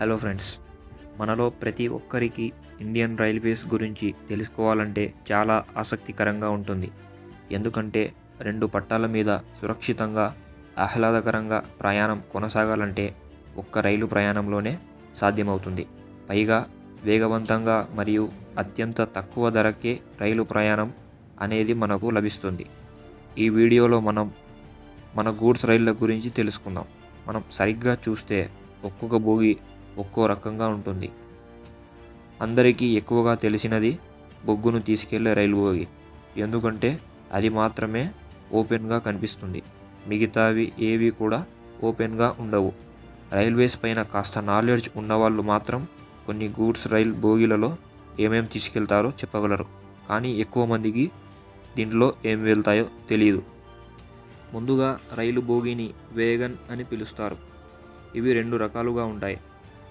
Hello friends, మనలో ప్రతి ఒక్కరికి ఇండియన్ రైల్వేస్ గురించి తెలుసుకోవాలంటే చాలా ఆసక్తికరంగా ఉంటుంది. ఎందుకంటే రెండు పట్టాల మీద సురక్షితంగా, ఆహ్లాదకరంగా ప్రయాణం కొనసాగాలంటే ఒక్క రైలు ప్రయాణంలోనే సాధ్యమవుతుంది. పైగా వేగవంతంగా మరియు అత్యంత తక్కువ ధరకే రైలు ప్రయాణం అనేది మనకు లభిస్తుంది. ఈ వీడియోలో మనం మన గూడ్స్ రైళ్ళ గురించి తెలుసుకుందాం. మనం సరిగ్గా చూస్తే ఒక్కొక్క బోగి ఒక్కో రకంగా ఉంటుంది. అందరికీ ఎక్కువగా తెలిసినది బొగ్గును తీసుకెళ్లే రైలు బోగి. ఎందుకంటే అది మాత్రమే ఓపెన్గా కనిపిస్తుంది. మిగతావి ఏవి కూడా ఓపెన్గా ఉండవు. రైల్వేస్ పైన కాస్త నాలెడ్జ్ ఉన్నవాళ్ళు మాత్రం కొన్ని గూడ్స్ రైల్ బోగీలలో ఏమేం తీసుకెళ్తారో చెప్పగలరు. కానీ ఎక్కువ మందికి దీంట్లో ఏం వెళ్తాయో తెలియదు. ముందుగా రైలు బోగీని వేగన్ అని పిలుస్తారు. ఇవి రెండు రకాలుగా ఉంటాయి.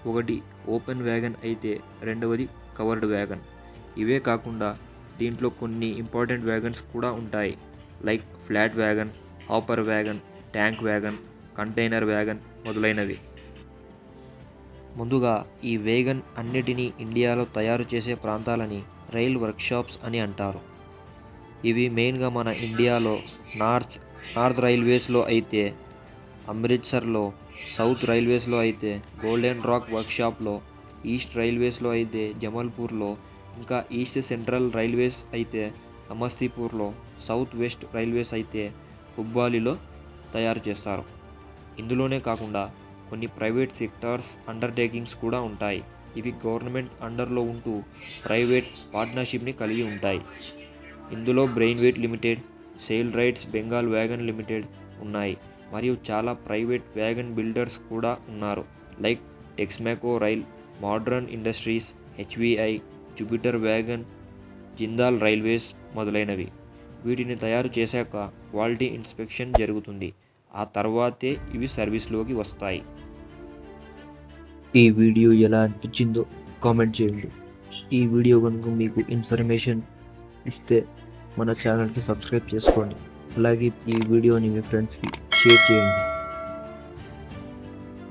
ఒకటి ఓపెన్ వ్యాగన్ అయితే రెండవది కవర్డ్ వ్యాగన్. ఇవే కాకుండా దీంట్లో కొన్ని ఇంపార్టెంట్ వ్యాగన్స్ కూడా ఉంటాయి. Like flat wagon, hopper wagon, tank wagon, container wagon మొదలైనవి. ముందుగా ఈ వేగన్ అన్నిటినీ ఇండియాలో తయారు చేసే ప్రాంతాలని రైల్ వర్క్షాప్స్ అని అంటారు. ఇవి మెయిన్గా మన ఇండియాలో నార్త్ రైల్వేస్లో అయితే అమృత్సర్లో, సౌత్ రైల్వేస్లో అయితే గోల్డెన్ రాక్ వర్క్షాప్లో, ఈస్ట్ రైల్వేస్లో అయితే జమల్పూర్లో, ఇంకా ఈస్ట్ సెంట్రల్ రైల్వేస్ అయితే సమస్తీపూర్లో, సౌత్ వెస్ట్ రైల్వేస్ అయితే హుబ్బాలిలో తయారు చేస్తారు. ఇందులోనే కాకుండా కొన్ని ప్రైవేట్ సెక్టార్స్ అండర్టేకింగ్స్ కూడా ఉంటాయి. ఇవి గవర్నమెంట్ అండర్లో ఉంటూ ప్రైవేట్ పార్ట్నర్షిప్ని కలిగి ఉంటాయి. ఇందులో Braithwaite limited, SAIL RITES Bengal wagon limited ఉన్నాయి. మరియు చాలా ప్రైవేట్ వ్యాగన్ బిల్డర్స్ కూడా ఉన్నారు. Like Texmaco rail, modern industries, HVI, Jupiter wagon, Jindal railways మొదలైనవి. వీటిని తయారు చేశాక క్వాలిటీ ఇన్స్పెక్షన్ జరుగుతుంది. ఆ తర్వాతే ఇవి సర్వీస్లోకి వస్తాయి. ఈ వీడియో ఎలా అనిపించిందో కామెంట్ చేయండి. ఈ వీడియో కనుక మీకు ఇన్ఫర్మేషన్ ఇస్తే మన ఛానల్కి సబ్స్క్రైబ్ చేసుకోండి. అలాగే ఈ వీడియోని మీ ఫ్రెండ్స్కి షేర్ చేయండి.